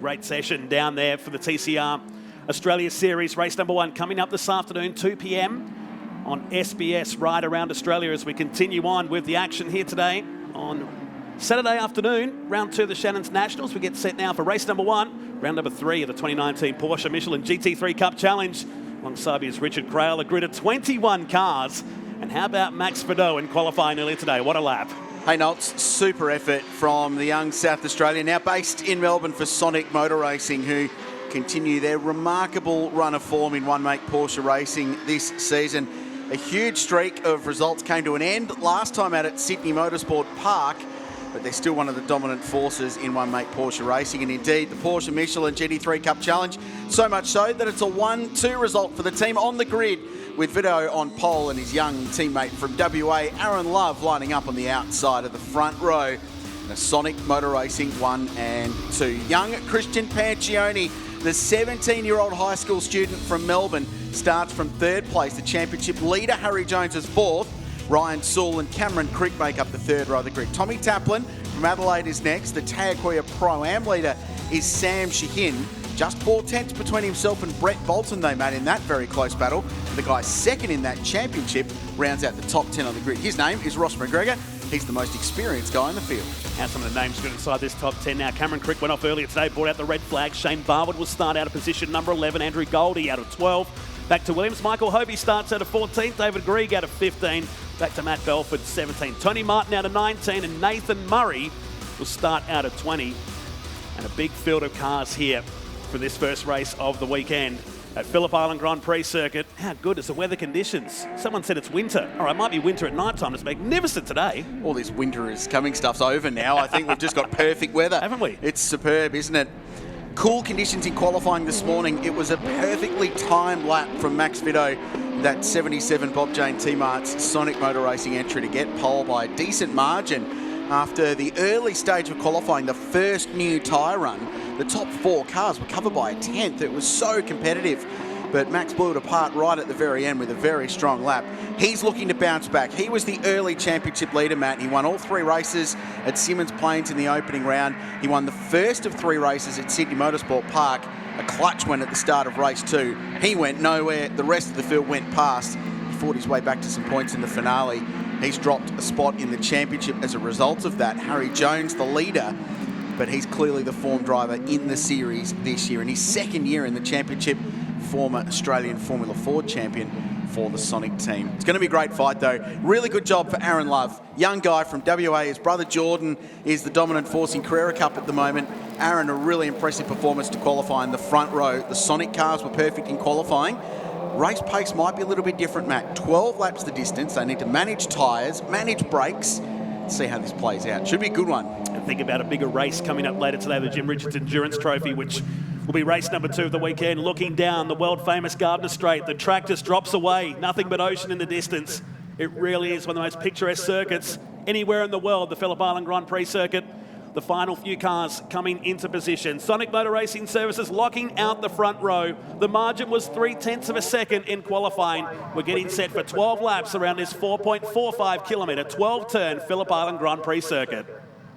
great session down there for the TCR Australia Series. Race number 1 coming up this afternoon, 2 p.m. on SBS right around Australia as we continue on with the action here today on Saturday afternoon, round 2 of the Shannons Nationals. We get set now for race number 1, round number 3 of the 2019 Porsche Michelin GT3 Cup Challenge. Alongside me is Richard Crail, a grid of 21 cars. And how about Max Vidot in qualifying earlier today? What a lap. Hey Nolts, super effort from the young South Australian, now based in Melbourne for Sonic Motor Racing, who continue their remarkable run of form in one-make Porsche racing this season. A huge streak of results came to an end last time out at Sydney Motorsport Park, but they're still one of the dominant forces in one-make Porsche racing. And indeed, the Porsche Michelin GT3 Cup Challenge, so much so that it's a 1-2 result for the team on the grid, with Vidot on pole and his young teammate from WA, Aaron Love, lining up on the outside of the front row. And a Sonic Motor Racing 1 and 2. Young Christian Pancioni, the 17-year-old high school student from Melbourne, starts from 3rd place. The championship leader, Harry Jones, is 4th. Ryan Sewell and Cameron Crick make up the 3rd row of the grid. Tommy Taplin from Adelaide is next. The Tayakoya Pro-Am leader is Sam Shahin. Just 4/10 between himself and Brett Bolton, they made in that very close battle. The guy second in that championship rounds out the top 10 on the grid. His name is Ross McGregor. He's the most experienced guy in the field. Now some of the names good inside this top 10 now. Cameron Crick went off earlier today, brought out the red flag. Shane Barwood will start out of position number 11. Andrew Goldie out of 12. Back to Williams. Michael Hobie starts out of 14. David Grieg out of 15. Back to Matt Belford, 17. Tony Martin out of 19. And Nathan Murray will start out of 20. And a big field of cars here for this first race of the weekend at Phillip Island Grand Prix circuit. How good is the weather conditions? Someone said it's winter. All right, it might be winter at night time. It's magnificent today. All this winter is coming stuff's over now. I think we've just got perfect weather. Haven't we? It's superb, isn't it? Cool conditions in qualifying this morning. It was a perfectly timed lap from Max Vidot, that 77 Bob Jane T-Mart's Sonic Motor Racing entry, to get pole by a decent margin. After the early stage of qualifying, the first new tyre run, the top 4 cars were covered by a 10th. It was so competitive, but Max blew it apart right at the very end with a very strong lap. He's looking to bounce back. He was the early championship leader, Matt. He won all 3 races at Symmons Plains in the opening round. He won the first of 3 races at Sydney Motorsport Park. A clutch win at the start of race 2. He went nowhere. The rest of the field went past. He fought his way back to some points in the finale. He's dropped a spot in the championship as a result of that. Harry Jones, the leader, but he's clearly the form driver in the series this year. In his 2nd year in the championship, former Australian Formula Ford champion for the Sonic team. It's going to be a great fight though. Really good job for Aaron Love. Young guy from WA. His brother Jordan is the dominant force in Carrera Cup at the moment. Aaron, a really impressive performance to qualify in the front row. The Sonic cars were perfect in qualifying. Race pace might be a little bit different, Matt. 12 laps the distance. They need to manage tyres, manage brakes. See how this plays out. Should be a good one. And think about a bigger race coming up later today, the Jim Richards Endurance Trophy, which will be race number 2 of the weekend. Looking down the world-famous Gardner Straight, the track just drops away. Nothing but ocean in the distance. It really is one of the most picturesque circuits anywhere in the world, the Phillip Island Grand Prix circuit. The final few cars coming into position. Sonic Motor Racing Services locking out the front row. The margin was 0.3 of a second in qualifying. We're getting set for 12 laps around this 4.45 kilometre, 12-turn Phillip Island Grand Prix circuit.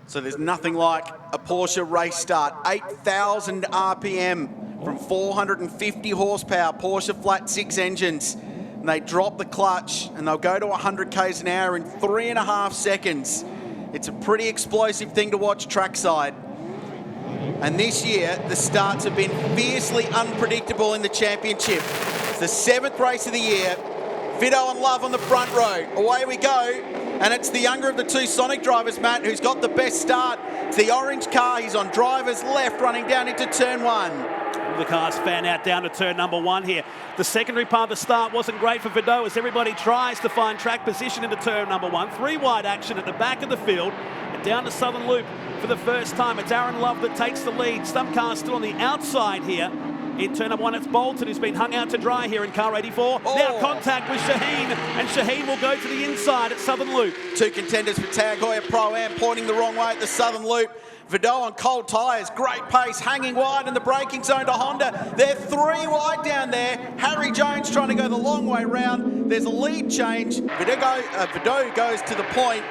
So there's nothing like a Porsche race start. 8,000 RPM from 450 horsepower, Porsche flat 6 engines. And they drop the clutch and they'll go to 100 k's an hour in 3.5 seconds. It's a pretty explosive thing to watch trackside. And this year, the starts have been fiercely unpredictable in the championship. It's the 7th race of the year. Vidot and Love on the front row. Away we go. And it's the younger of the 2 Sonic drivers, Matt, who's got the best start. It's the orange car. He's on driver's left, running down into turn 1. The cars fan out down to turn number 1 here. The secondary part of the start wasn't great for Vidot as everybody tries to find track position into turn number 1. 3 wide action at the back of the field and down the southern loop for the first time. It's Aaron Love that takes the lead. Some cars still on the outside here. In turn number 1, it's Bolton, who's been hung out to dry here in car 84. Oh. Now contact with Shaheen, and Shaheen will go to the inside at southern loop. 2 contenders for Tayakoya Pro-Am pointing the wrong way at the southern loop. Vidot on cold tyres, great pace, hanging wide in the braking zone to Honda. They're 3 wide down there. Harry Jones trying to go the long way round. There's a lead change. Vidot goes to the point.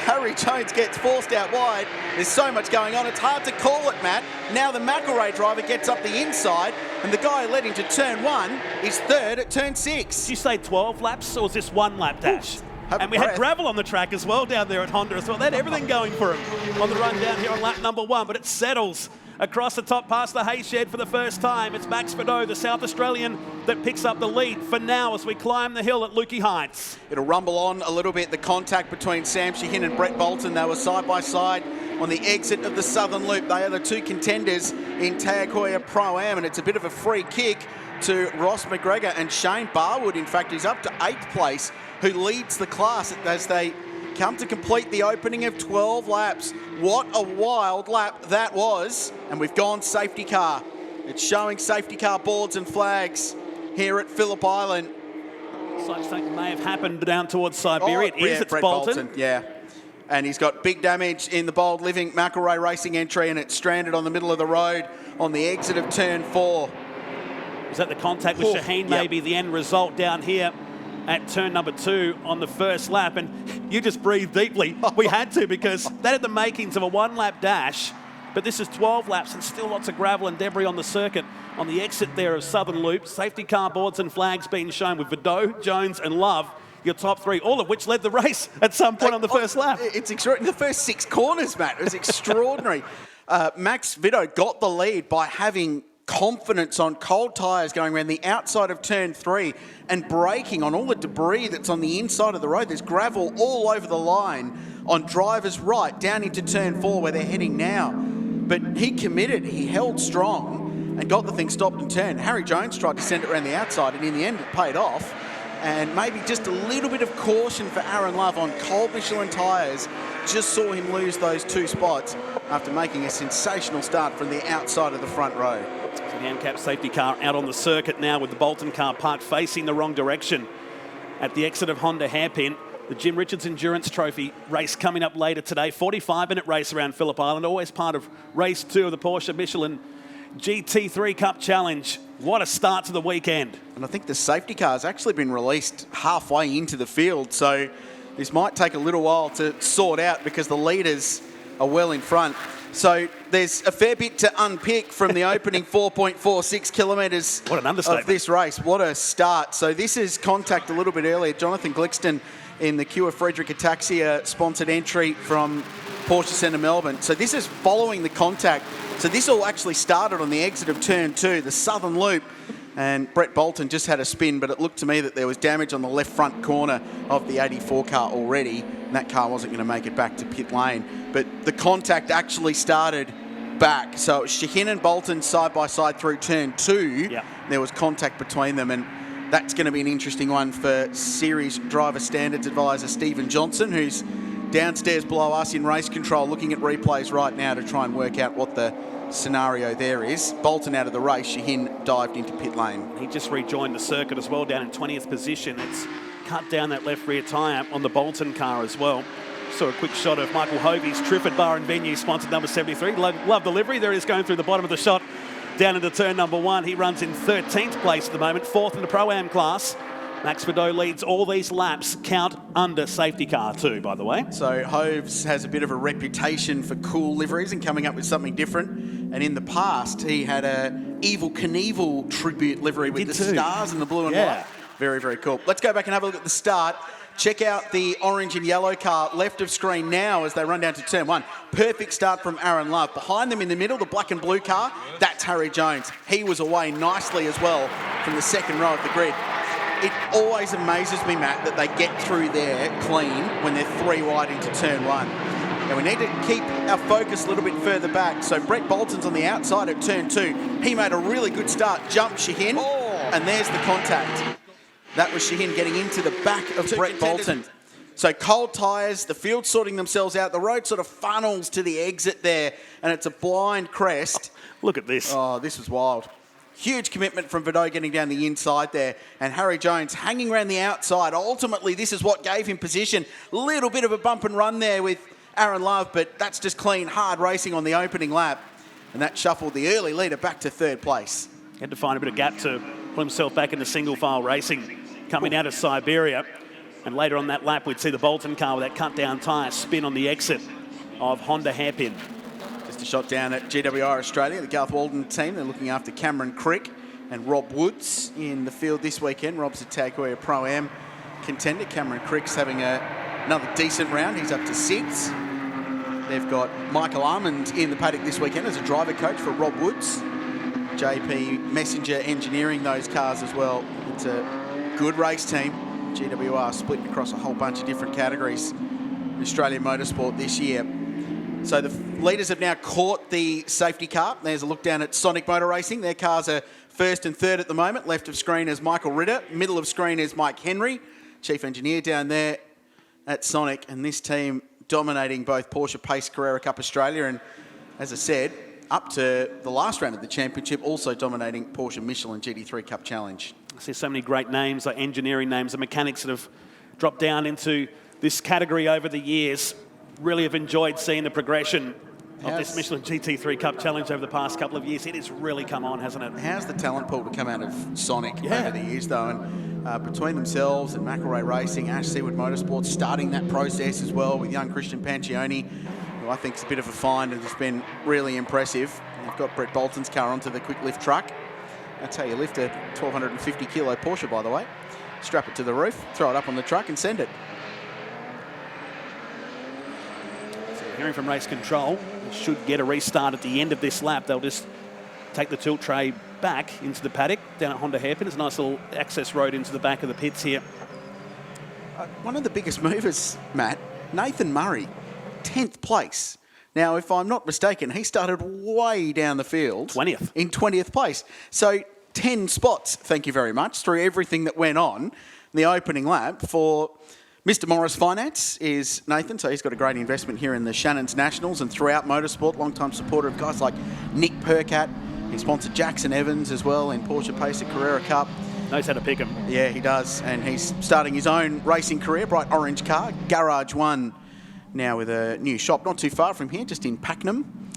Harry Jones gets forced out wide. There's so much going on. It's hard to call it, Matt. Now the McElrea driver gets up the inside, and the guy who led him to turn 1 is third at turn 6. Did you say 12 laps, or was this 1 lap dash? And we had gravel on the track as well down there at Honda as well. They had everything going for him on the run down here on lap number 1, but it settles across the top past the hay shed for the first time. It's Max Vidot, the South Australian, that picks up the lead for now as we climb the hill at Lukey Heights. It'll rumble on a little bit, the contact between Sam Sheehan and Brett Bolton. They were side by side on the exit of the Southern Loop. They are the 2 contenders in Tag Heuer Pro-Am, and it's a bit of a free kick to Ross McGregor, and Shane Barwood, in fact, is up to 8th place, who leads the class as they come to complete the opening of 12 laps. What a wild lap that was. And we've gone safety car. It's showing safety car boards and flags here at Phillip Island. Such something may have happened down towards Siberia. It's Brett Bolton. Yeah. And he's got big damage in the Bold Living McElrea Racing entry, and it's stranded on the middle of the road on the exit of turn 4. Was that the contact with Shaheen? Maybe the end result down here at turn number 2 on the first lap, and you just breathed deeply. We had to, because that had the makings of a 1-lap dash, but this is 12 laps and still lots of gravel and debris on the circuit on the exit there of Southern Loop. Safety car boards and flags being shown with Vidot, Jones and Love, your top 3, all of which led the race at some point on the first lap. It's extraordinary. The first 6 corners, Matt, it was extraordinary. Max Vidot got the lead by having confidence on cold tyres going around the outside of turn 3 and braking on all the debris that's on the inside of the road. There's gravel all over the line on driver's right down into turn 4 where they're heading now. But he committed, he held strong and got the thing stopped and turned. Harry Jones tried to send it around the outside, and in the end it paid off. And maybe just a little bit of caution for Aaron Love on cold Michelin tyres just saw him lose those 2 spots after making a sensational start from the outside of the front row. So the AMCAP safety car out on the circuit now with the Bolton car parked facing the wrong direction at the exit of Honda Hairpin. The Jim Richards Endurance Trophy race coming up later today. 45-minute race around Phillip Island, always part of race 2 of the Porsche Michelin GT3 Cup Challenge. What a start to the weekend. And I think the safety car has actually been released halfway into the field, so this might take a little while to sort out because the leaders are well in front. So there's a fair bit to unpick from the opening 4.46 kilometres of this race. What a start. So this is contact a little bit earlier. Jonathan Glixton in the Cure Frederick Ataxia sponsored entry from Porsche Centre Melbourne. So this is following the contact. So this all actually started on the exit of turn 2, the Southern Loop. And Brett Bolton just had a spin, but it looked to me that there was damage on the left front corner of the 84 car already, and that car wasn't going to make it back to pit lane. But the contact actually started back. So it was Shaheen and Bolton side by side through turn 2. Yep. There was contact between them, and that's going to be an interesting one for Series Driver Standards Advisor Stephen Johnson, who's downstairs below us in race control looking at replays right now to try and work out what the scenario there is. Bolton out of the race, Shaheen dived into pit lane. He just rejoined the circuit as well, down in 20th position. It's cut down that left rear tyre on the Bolton car as well. Saw a quick shot of Michael Hovey's Trifford Bar and Venue, sponsored number 73. Love the livery. There he is going through the bottom of the shot down into turn number 1. He runs in 13th place at the moment, 4th in the Pro-Am class. Max Vidot leads all these laps, count under safety car too, by the way. So Hoves has a bit of a reputation for cool liveries and coming up with something different. And in the past, he had a Evel Knievel tribute livery with the stars and the blue and white. Very, very cool. Let's go back and have a look at the start. Check out the orange and yellow car left of screen now as they run down to turn 1. Perfect start from Aaron Love. Behind them in the middle, the black and blue car, that's Harry Jones. He was away nicely as well from the second row of the grid. It always amazes me, Matt, that they get through there clean when they're 3 wide into turn 1. And we need to keep our focus a little bit further back. So Brett Bolton's on the outside at turn 2. He made a really good start, jumped Shaheen, and there's the contact. That was Shaheen getting into the back of Brett Bolton. So cold tyres, the field sorting themselves out. The road sort of funnels to the exit there, and it's a blind crest. Look at this. Oh, this was wild. Huge commitment from Vidot getting down the inside there, and Harry Jones hanging around the outside. Ultimately, this is what gave him position. Little bit of a bump and run there with Aaron Love, but that's just clean, hard racing on the opening lap, and that shuffled the early leader back to 3rd place. Had to find a bit of gap to put himself back into single file racing coming out of Siberia. And later on that lap, we'd see the Bolton car with that cut-down tyre spin on the exit of Honda hairpin. Just a shot down at GWR Australia, the Garth Walden team. They're looking after Cameron Crick and Rob Woods in the field this weekend. Rob's a Tag Heuer Pro-Am contender. Cameron Crick's having another decent round. He's up to 6. They've got Michael Armand in the paddock this weekend as a driver coach for Rob Woods. JP Messenger engineering those cars as well. It's a good race team. GWR split across a whole bunch of different categories in Australian motorsport this year. So the leaders have now caught the safety car. There's a look down at Sonic Motor Racing. Their cars are first and third at the moment. Left of screen is Michael Ritter. Middle of screen is Mike Henry, chief engineer down there at Sonic. And this team dominating both Porsche Pace Carrera Cup Australia and, as I said, up to the last round of the championship, also dominating Porsche Michelin GT3 Cup Challenge. I see so many great names, like engineering names, and mechanics that have dropped down into this category over the years. Really have enjoyed seeing the progression of this Michelin GT3 Cup Challenge over the past couple of years. It has really come on, hasn't it? How's the talent pool to come out of Sonic over the years, though? And between themselves and McElroy Racing, Ash Seawood Motorsports starting that process as well with young Christian Pancioni, who I think is a bit of a find and has been really impressive. They've got Brett Bolton's car onto the quick lift truck. That's how you lift a 1,250 kilo Porsche, by the way. Strap it to the roof, throw it up on the truck and send it. So hearing from race control, they should get a restart at the end of this lap. They'll just take the tilt tray back into the paddock down at Honda hairpin. There's a nice little access road into the back of the pits here. One of the biggest movers, Matt, Nathan Murray, 10th place. Now, if I'm not mistaken, he started way down the field. 20th. In 20th place. So 10 spots, thank you very much, through everything that went on in the opening lap for Mr. Morris Finance is Nathan. So he's got a great investment here in the Shannons Nationals and throughout motorsport. Long-time supporter of guys like Nick Percat. He sponsored Jackson Evans as well in Porsche Pacer Carrera Cup. Knows how to pick him. Yeah, he does. And he's starting his own racing career. Bright orange car, Garage 1. Now with a new shop not too far from here, just in Pakenham.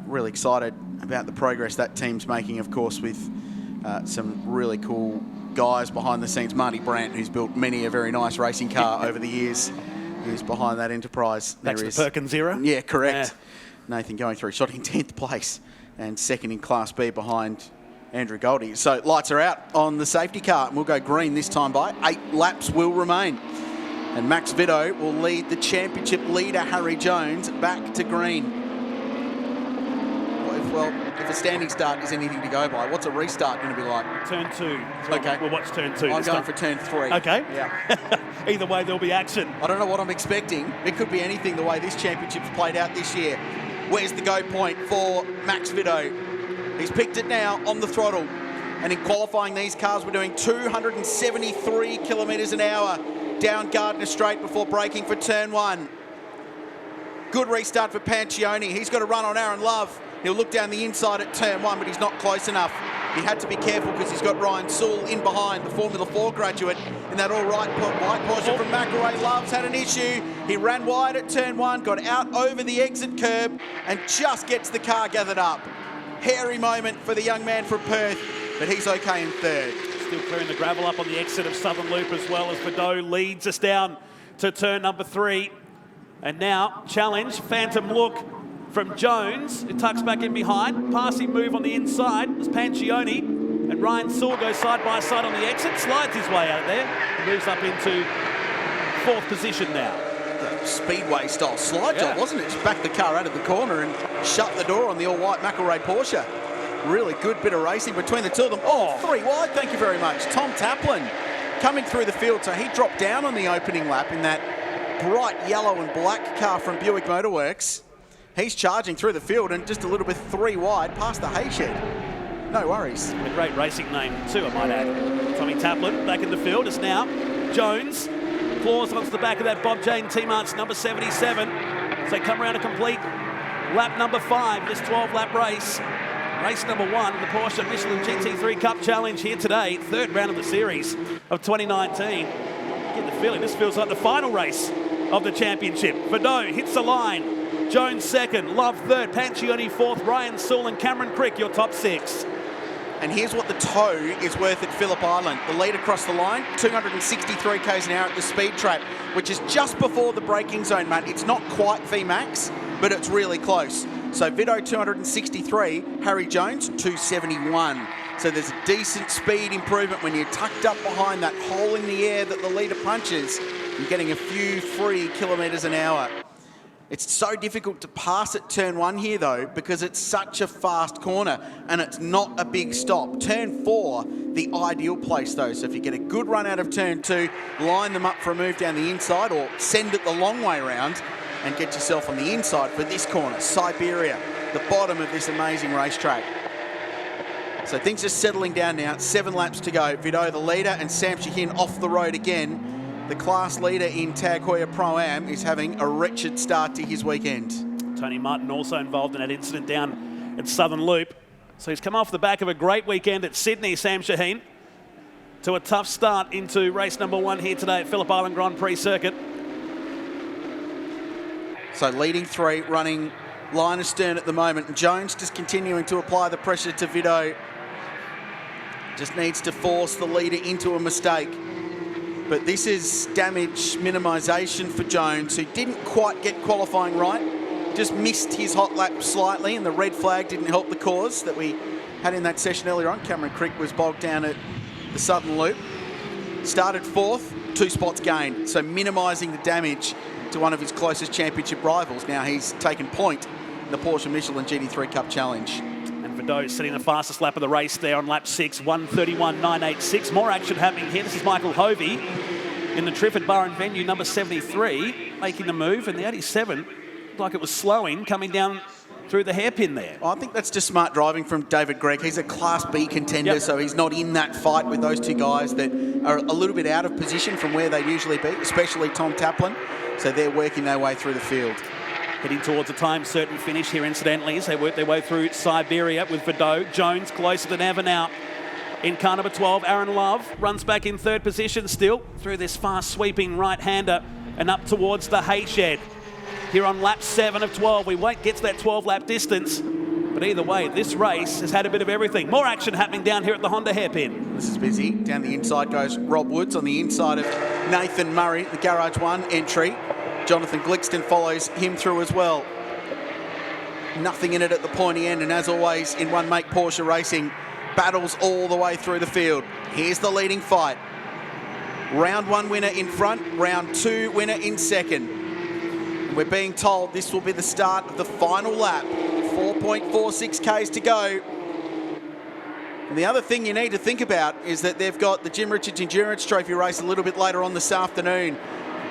Really excited about the progress that team's making, of course, with some really cool guys behind the scenes. Marty Brandt, who's built many a very nice racing car over the years, who's behind that enterprise. That's the Perkins era? Yeah, correct. Yeah. Nathan going through, shot in 10th place and second in Class B behind Andrew Goldie. So lights are out on the safety car, and we'll go green this time by. 8 laps will remain. And Max Vitto will lead the championship leader, Harry Jones, back to green. Well, if a standing start is anything to go by, what's a restart going to be like? Turn 2. Okay. We'll watch turn 2. I'm going for turn 3. Okay. Yeah. Either way, there'll be action. I don't know what I'm expecting. It could be anything the way this championship's played out this year. Where's the go point for Max Vitto? He's picked it now on the throttle. And in qualifying, these cars were doing 273 kilometres an hour down Gardner Straight before braking for turn 1. Good restart for Pancioni. He's got to run on Aaron Love. He'll look down the inside at turn 1, but he's not close enough. He had to be careful because he's got Ryan Sewell in behind, the Formula 4 graduate, in that all-right white Porsche from McElroy. Love's had an issue. He ran wide at turn 1, got out over the exit curb, and just gets the car gathered up. Hairy moment for the young man from Perth, but he's okay in third. Still clearing the gravel up on the exit of Southern Loop as well as Vidot leads us down to turn number 3. And now, challenge, phantom look from Jones. It tucks back in behind. Passing move on the inside was Pancioni. And Ryan Sewell goes side by side on the exit, slides his way out there, and moves up into 4th position now. Speedway style slide job, wasn't it? Just backed the car out of the corner and shut the door on the all-white McElroy Porsche. Really good bit of racing between the two of them. Oh, 3 wide, thank you very much. Tom Taplin coming through the field. So he dropped down on the opening lap in that bright yellow and black car from Buick Motorworks. He's charging through the field and just a little bit 3 wide past the hay shed. No worries. A great racing name too, I might add. Tommy Taplin back in the field. It's now Jones. Claws onto the back of that Bob Jane T-Mart's number 77. As they come around to complete lap number 5, this 12-lap race. Race number 1, the Porsche Michelin GT3 Cup Challenge here today. 3rd round of the series of 2019. Get the feeling this feels like the final race of the championship. Vidot hits the line. Jones 2nd, Love 3rd, Pancioni 4th, Ryan Sewell and Cameron Crick your top 6. And here's what the toe is worth at Phillip Island. The lead across the line, 263 k's an hour at the speed trap, which is just before the braking zone, mate. It's not quite VMAX, but it's really close. So Vito 263, Harry Jones 271. So there's a decent speed improvement when you're tucked up behind that hole in the air that the leader punches. You're getting a few free kilometres an hour. It's so difficult to pass at turn 1 here, though, because it's such a fast corner and it's not a big stop. Turn 4, the ideal place, though. So if you get a good run out of turn 2, line them up for a move down the inside or send it the long way around and get yourself on the inside for this corner. Siberia, the bottom of this amazing racetrack. So things are settling down now. 7 laps to go. Vito, the leader, and Sam Shaheen off the road again. The class leader in Tag Heuer Pro-Am is having a wretched start to his weekend. Tony Martin also involved in that incident down at Southern Loop. So he's come off the back of a great weekend at Sydney, Sam Shaheen, to a tough start into race number 1 here today at Phillip Island Grand Prix circuit. So leading 3, running line astern at the moment. And Jones just continuing to apply the pressure to Vito. Just needs to force the leader into a mistake. But this is damage minimisation for Jones, who didn't quite get qualifying right. Just missed his hot lap slightly, and the red flag didn't help the cause that we had in that session earlier on. Cameron Crick was bogged down at the Southern Loop. Started 4th, 2 spots gained. So minimising the damage to one of his closest championship rivals. Now he's taken point in the Porsche Michelin GT3 Cup Challenge. Vito setting the fastest lap of the race there on lap 6, 1:31.986. More action happening here. This is Michael Hovey in the Triffid Bar and Venue, number 73, making the move. And the 87 looked like it was slowing, coming down through the hairpin there. I think that's just smart driving from David Gregg. He's a Class B contender, so he's not in that fight with those 2 guys that are a little bit out of position from where they'd usually be, especially Tom Taplin. So they're working their way through the field. Heading towards a time-certain finish here, incidentally, as they work their way through Siberia with Vito. Jones closer than ever now. In car number 12, Aaron Love runs back in 3rd position still through this fast-sweeping right-hander and up towards the hay shed. Here on lap 7 of 12, we won't get to that 12-lap distance, but either way, this race has had a bit of everything. More action happening down here at the Honda hairpin. This is busy. Down the inside goes Rob Woods on the inside of Nathan Murray, the Garage 1 entry. Jonathan Glickston follows him through as well. Nothing in it at the pointy end, and as always in one make Porsche racing, battles all the way through the field. Here's the leading fight. Round 1 winner in front, round 2 winner in second. And we're being told this will be the start of the final lap. 4.46 k's to go. And the other thing you need to think about is that they've got the Jim Richards Endurance Trophy race a little bit later on this afternoon.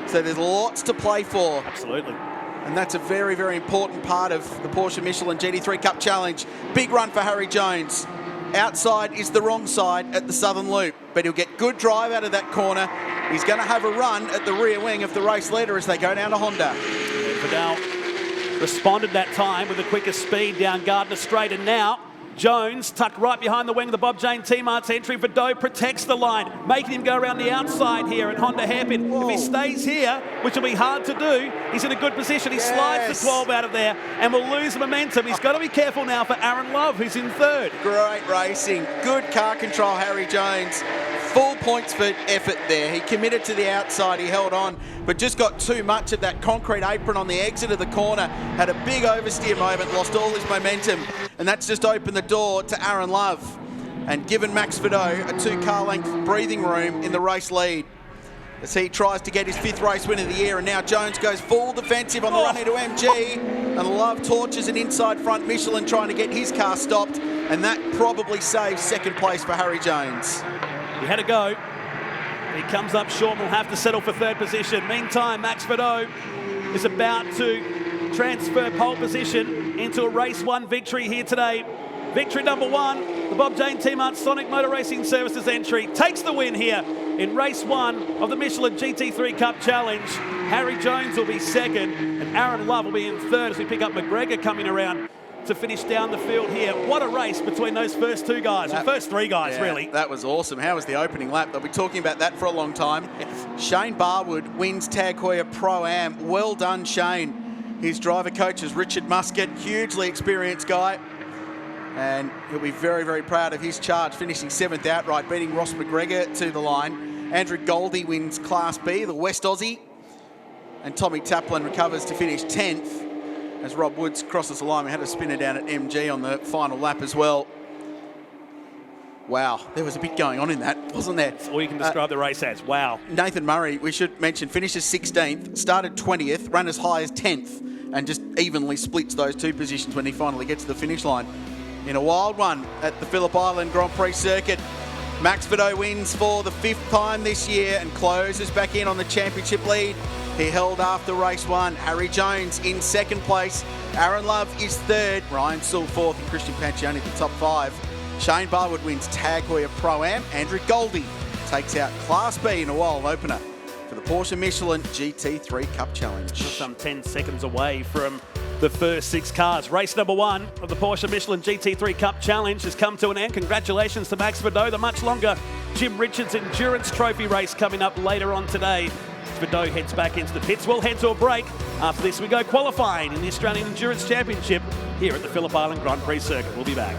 So there's lots to play for. Absolutely. And that's a very, very important part of the Porsche Michelin GT3 Cup Challenge. Big run for Harry Jones. Outside is the wrong side at the Southern Loop, but he'll get good drive out of that corner. He's going to have a run at the rear wing of the race leader as they go down to Honda. Vidal responded that time with the quickest speed down Gardner Straight, and now Jones tucked right behind the wing of the Bob Jane T-Mart's entry. Vito protects the line, making him go around the outside here at Honda hairpin. Whoa. If he stays here, which will be hard to do, he's in a good position. He slides the 12 out of there and will lose momentum. He's got to be careful now for Aaron Love, who's in 3rd. Great racing. Good car control, Harry Jones. Full points for effort there. He committed to the outside, he held on, but just got too much of that concrete apron on the exit of the corner. Had a big oversteer moment, lost all his momentum, and that's just opened the door to Aaron Love and given Max Vito a 2-car length breathing room in the race lead as he tries to get his 5th race win of the year. And now Jones goes full defensive on the run into MG, and Love torches an inside front Michelin trying to get his car stopped, and that probably saves 2nd place for Harry Jones. He had a go. He comes up short and will have to settle for 3rd position. Meantime, Max Vito is about to transfer pole position into a race 1 victory here today. Victory number 1, the Bob Jane T-Mart Sonic Motor Racing Services entry, takes the win here in race 1 of the Michelin GT3 Cup Challenge. Harry Jones will be 2nd, and Aaron Love will be in 3rd as we pick up McGregor coming around to finish down the field here. What a race between those first 2 guys, the first 3 guys, really. That was awesome. How was the opening lap? They'll be talking about that for a long time. Yes. Shane Barwood wins Tag Heuer Pro-Am. Well done, Shane. His driver coach is Richard Muscat, hugely experienced guy. And he'll be very, very proud of his charge, finishing 7th outright, beating Ross McGregor to the line. Andrew Goldie wins Class B, the West Aussie. And Tommy Taplin recovers to finish 10th as Rob Woods crosses the line. We had a spinner down at MG on the final lap as well. Wow, there was a bit going on in that, wasn't there? That's all you can describe the race as. Wow. Nathan Murray, we should mention, finishes 16th, started 20th, ran as high as 10th, and just evenly splits those two positions when he finally gets to the finish line. In a wild one at the Phillip Island Grand Prix circuit, Max Vidot wins for the 5th time this year and closes back in on the championship lead. He held after race 1. Harry Jones in 2nd place. Aaron Love is 3rd. Ryan Sewell 4th and Christian Pancioni at the top 5. Shane Barwood wins Tag Heuer Pro-Am. Andrew Goldie takes out Class B in a wild opener for the Porsche Michelin GT3 Cup Challenge. Some 10 seconds away from the first 6 cars. Race number 1 of the Porsche Michelin GT3 Cup Challenge has come to an end. Congratulations to Max Vidot. The much longer Jim Richards Endurance Trophy race coming up later on today. Vidot heads back into the pits. We'll head to a break. After this, we go qualifying in the Australian Endurance Championship here at the Phillip Island Grand Prix circuit. We'll be back.